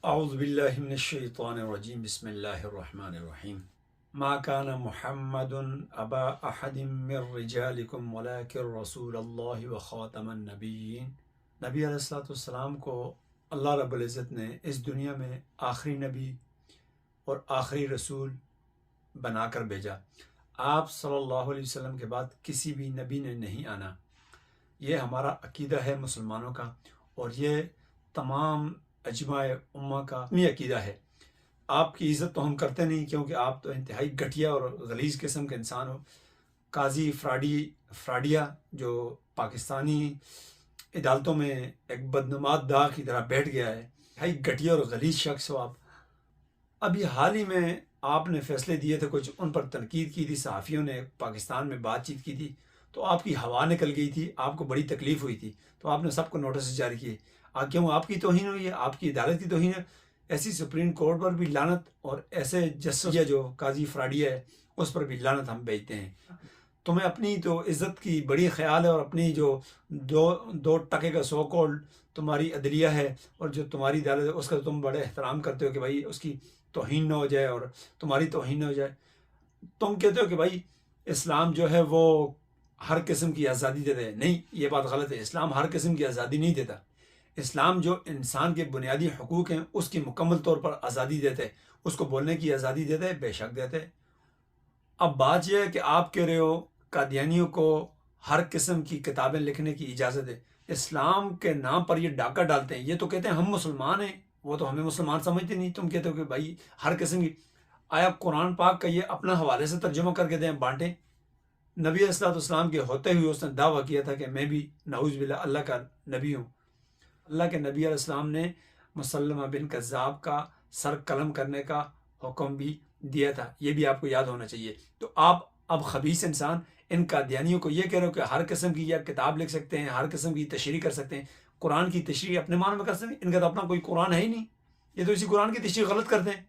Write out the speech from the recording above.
اعوذ باللہ من الشیطان الرجیم بسم اللہ الرحمن الرحیم ما کان محمد ابا احد من رجالکم ولکن رسول اللہ وخاتم النبیین۔ نبی علیہ الصلوۃ والسلام کو اللہ رب العزت نے اس دنیا میں آخری نبی اور آخری رسول بنا کر بھیجا۔ آپ صلی اللہ علیہ وسلم کے بعد کسی بھی نبی نے نہیں آنا۔ یہ ہمارا عقیدہ ہے مسلمانوں کا، اور یہ تمام اجماع امہ کا اپنی عقیدہ ہے۔ آپ کی عزت تو ہم کرتے نہیں، کیونکہ آپ تو انتہائی گھٹیا اور غلیظ قسم کے انسان ہو۔ قاضی فراڈیا جو پاکستانی عدالتوں میں ایک بدنماد داغ کی طرح بیٹھ گیا ہے، انتہائی گھٹیا اور غلیظ شخص ہو آپ۔ ابھی حال ہی میں آپ نے فیصلے دیے تھے، کچھ ان پر تنقید کی تھی، صحافیوں نے پاکستان میں بات چیت کی تھی، تو آپ کی ہوا نکل گئی تھی، آپ کو بڑی تکلیف ہوئی تھی، تو آپ نے سب کو نوٹس جاری کیے۔ کیوں آپ کی توہین ہوئی ہے، آپ کی عدالت کی توہین ہے؟ ایسی سپریم کورٹ پر بھی لعنت، اور ایسے جسٹس جو قاضی فراڈیا ہے اس پر بھی لعنت ہم بھیجتے ہیں۔ تمہیں اپنی تو عزت کی بڑی خیال ہے، اور اپنی جو دو ٹکے کا سو کال تمہاری عدلیہ ہے اور جو تمہاری عدالت ہے، اس کا تم بڑے احترام کرتے ہو کہ بھائی اس کی توہین نہ ہو جائے اور تمہاری توہین نہ ہو جائے۔ تم کہتے ہو کہ بھائی اسلام جو ہے وہ ہر قسم کی آزادی دیتا ہے۔ نہیں، یہ بات غلط ہے۔ اسلام ہر قسم کی آزادی نہیں دیتا۔ اسلام جو انسان کے بنیادی حقوق ہیں اس کی مکمل طور پر آزادی دیتا ہے، اس کو بولنے کی آزادی دیتا ہے، بے شک دیتا ہے۔ اب بات یہ ہے کہ آپ کہہ رہے ہو قادیانیوں کو ہر قسم کی کتابیں لکھنے کی اجازت ہے، اسلام کے نام پر یہ ڈاکہ ڈالتے ہیں۔ یہ تو کہتے ہیں ہم مسلمان ہیں، وہ تو ہمیں مسلمان سمجھتے نہیں۔ تم کہتے ہو کہ بھائی ہر قسم کی، آیا قرآن پاک کا یہ اپنا حوالے سے ترجمہ کر کے دیں، بانٹیں؟ نبی علیہ الصلوۃ والسلام کے ہوتے ہوئے اس نے دعویٰ کیا تھا کہ میں بھی نعوذ باللہ اللہ کا نبی ہوں۔ اللہ کے نبی علیہ السلام نے مسلمہ بن کذاب کا سر قلم کرنے کا حکم بھی دیا تھا، یہ بھی آپ کو یاد ہونا چاہیے۔ تو آپ اب خبیث انسان ان قادیانیوں کو یہ کہہ رہے ہو کہ ہر قسم کی یہ کتاب لکھ سکتے ہیں، ہر قسم کی تشریح کر سکتے ہیں، قرآن کی تشریح اپنے معنی میں کر سکتے ہیں۔ ان کا تو اپنا کوئی قرآن ہے ہی نہیں، یہ تو اسی قرآن کی تشریح غلط کرتے ہیں۔